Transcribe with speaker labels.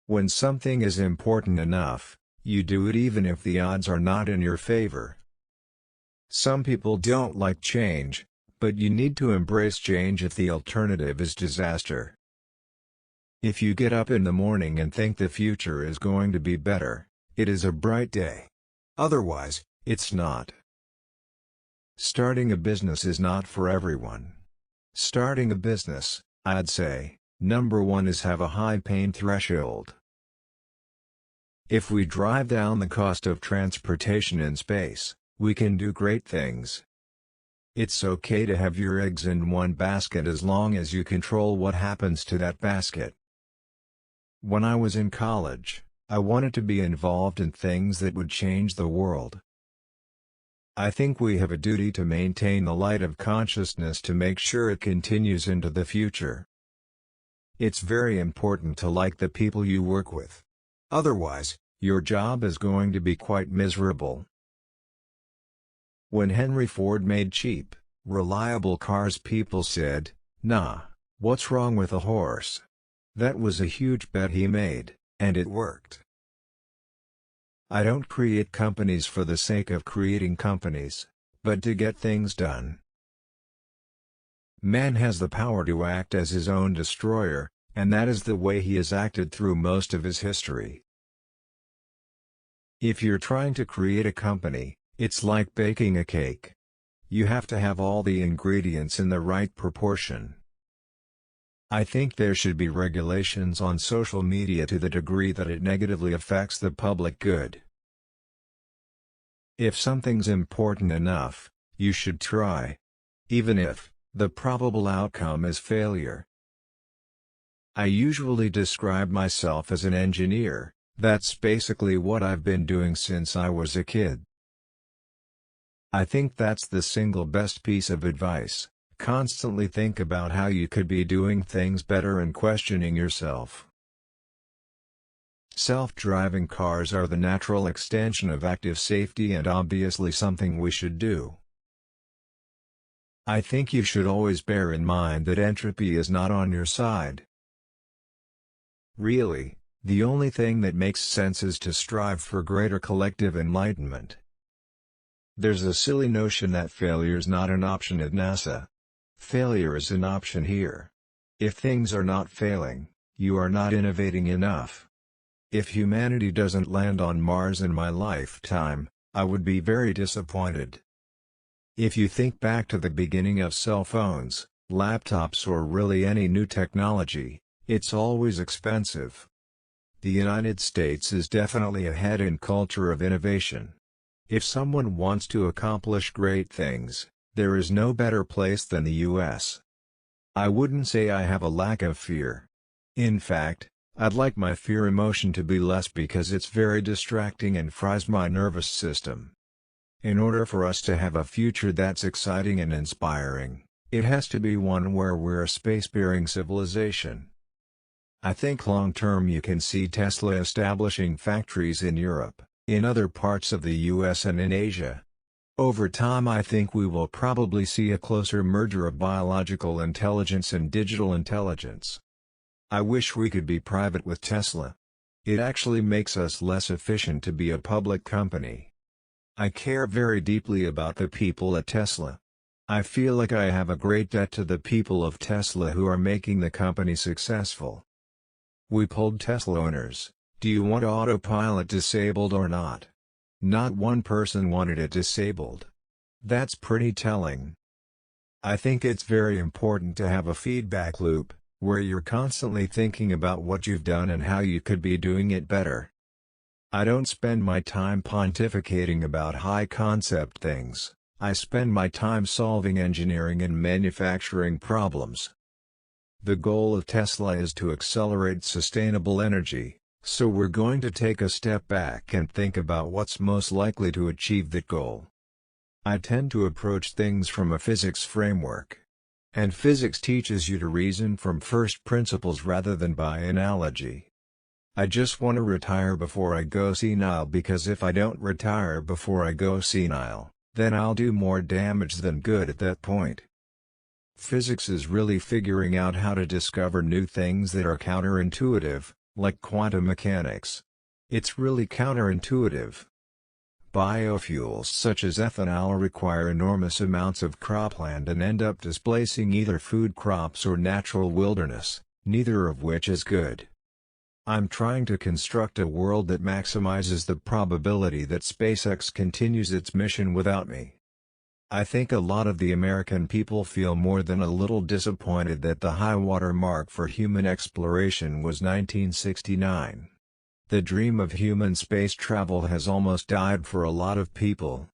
Speaker 1: When something is important enough, you do it even if the odds are not in your favor. Some people don't like change, but you need to embrace change if the alternative is disaster. If you get up in the morning and think the future is going to be better, it is a bright day. Otherwise, it's not. Starting a business is not for everyone. Starting a business, I'd say, number one is have a high pain threshold. If we drive down the cost of transportation in space, we can do great things. It's okay to have your eggs in one basket as long as you control what happens to that basket. When I was in college, I wanted to be involved in things that would change the world. I think we have a duty to maintain the light of consciousness to make sure it continues into the future. It's very important to like the people you work with. Otherwise, your job is going to be quite miserable. When Henry Ford made cheap, reliable cars, people said, "Nah, what's wrong with a horse?" That was a huge bet he made, and it worked. I don't create companies for the sake of creating companies, but to get things done. Man has the power to act as his own destroyer, and that is the way he has acted through most of his history. If you're trying to create a company, it's like baking a cake. You have to have all the ingredients in the right proportion. I think there should be regulations on social media to the degree that it negatively affects the public good. If something's important enough, you should try. Even if the probable outcome is failure. I usually describe myself as an engineer. That's basically what I've been doing since I was a kid. I think that's the single best piece of advice. Constantly think about how you could be doing things better and questioning yourself. Self-driving cars are the natural extension of active safety and obviously something we should do. I think you should always bear in mind that entropy is not on your side. Really, the only thing that makes sense is to strive for greater collective enlightenment. There's a silly notion that failure's not an option at NASA. Failure is an option here. If things are not failing, you are not innovating enough. If humanity doesn't land on Mars in my lifetime, I would be very disappointed. If you think back to the beginning of cell phones, laptops or really any new technology, it's always expensive. The United States is definitely ahead in culture of innovation. If someone wants to accomplish great things, there is no better place than the US. I wouldn't say I have a lack of fear. In fact, I'd like my fear emotion to be less because it's very distracting and fries my nervous system. In order for us to have a future that's exciting and inspiring, it has to be one where we're a spacefaring civilization. I think long-term you can see Tesla establishing factories in Europe, in other parts of the US and in Asia. Over time I think we will probably see a closer merger of biological intelligence and digital intelligence. I wish we could be private with Tesla. It actually makes us less efficient to be a public company. I care very deeply about the people at Tesla. I feel like I have a great debt to the people of Tesla who are making the company successful. We polled Tesla owners, do you want autopilot disabled or not? Not one person wanted it disabled. That's pretty telling. I think it's very important to have a feedback loop, where you're constantly thinking about what you've done and how you could be doing it better. I don't spend my time pontificating about high-concept things, I spend my time solving engineering and manufacturing problems. The goal of Tesla is to accelerate sustainable energy. So we're going to take a step back and think about what's most likely to achieve that goal. I tend to approach things from a physics framework. And physics teaches you to reason from first principles rather than by analogy. I just want to retire before I go senile because if I don't retire before I go senile, then I'll do more damage than good at that point. Physics is really figuring out how to discover new things that are counterintuitive, like quantum mechanics. It's really counterintuitive. Biofuels such as ethanol require enormous amounts of cropland and end up displacing either food crops or natural wilderness, neither of which is good. I'm trying to construct a world that maximizes the probability that SpaceX continues its mission without me. I think a lot of the American people feel more than a little disappointed that the high-water mark for human exploration was 1969. The dream of human space travel has almost died for a lot of people.